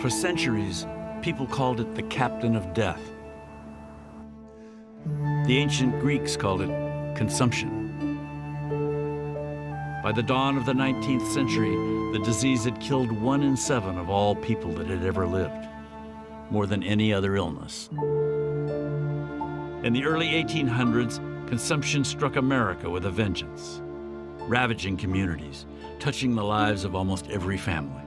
For centuries, people called it the captain of death. The ancient Greeks called it consumption. By the dawn of the 19th century, the disease had killed 1 in 7 of all people that had ever lived, more than any other illness. In the early 1800s, consumption struck America with a vengeance, ravaging communities, touching the lives of almost every family.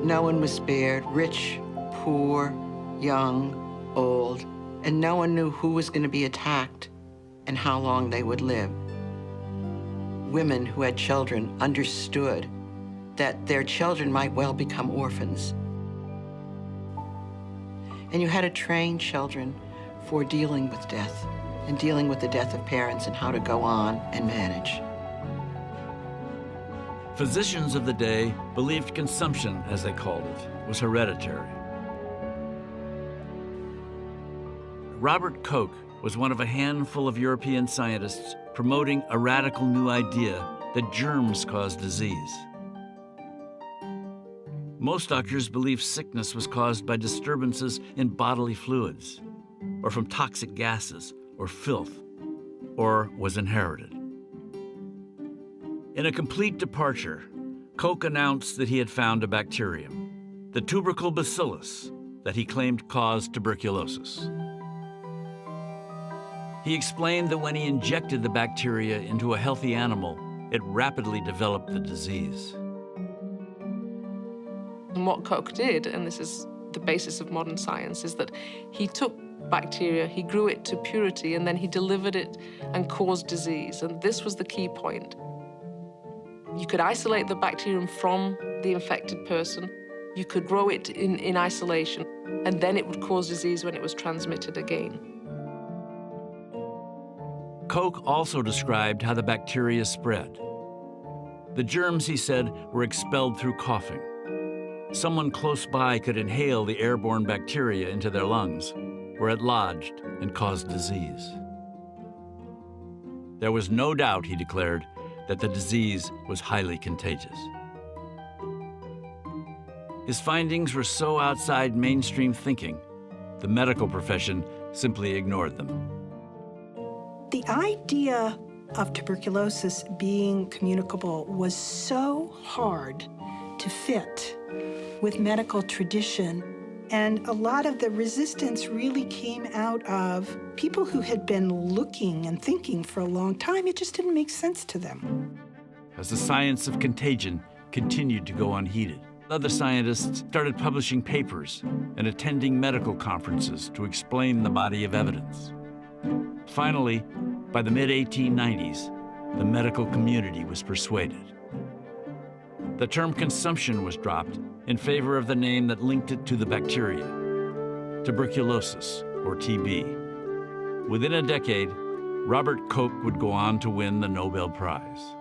No one was spared, rich, poor, young, old, and no one knew who was going to be attacked and how long they would live. Women who had children understood that their children might well become orphans. And you had to train children for dealing with death and dealing with the death of parents and how to go on and manage. Physicians of the day believed consumption, as they called it, was hereditary. Robert Koch was one of a handful of European scientists promoting a radical new idea that germs cause disease. Most doctors believed sickness was caused by disturbances in bodily fluids, or from toxic gases, or filth, or was inherited. In a complete departure, Koch announced that he had found a bacterium, the tubercle bacillus, that he claimed caused tuberculosis. He explained that when he injected the bacteria into a healthy animal, it rapidly developed the disease. And what Koch did, and this is the basis of modern science, is that he took bacteria, he grew it to purity, and then he delivered it and caused disease. And this was the key point. You could isolate the bacterium from the infected person, you could grow it in isolation, and then it would cause disease when it was transmitted again. Koch also described how the bacteria spread. The germs, he said, were expelled through coughing. Someone close by could inhale the airborne bacteria into their lungs, where it lodged and caused disease. There was no doubt, he declared, that the disease was highly contagious. His findings were so outside mainstream thinking, the medical profession simply ignored them. The idea of tuberculosis being communicable was so hard to fit with medical tradition, and a lot of the resistance really came out of people who had been looking and thinking for a long time. It just didn't make sense to them. As the science of contagion continued to go unheeded, other scientists started publishing papers and attending medical conferences to explain the body of evidence. Finally, by the mid-1890s, the medical community was persuaded. The term consumption was dropped in favor of the name that linked it to the bacteria, tuberculosis, or TB. Within a decade, Robert Koch would go on to win the Nobel Prize.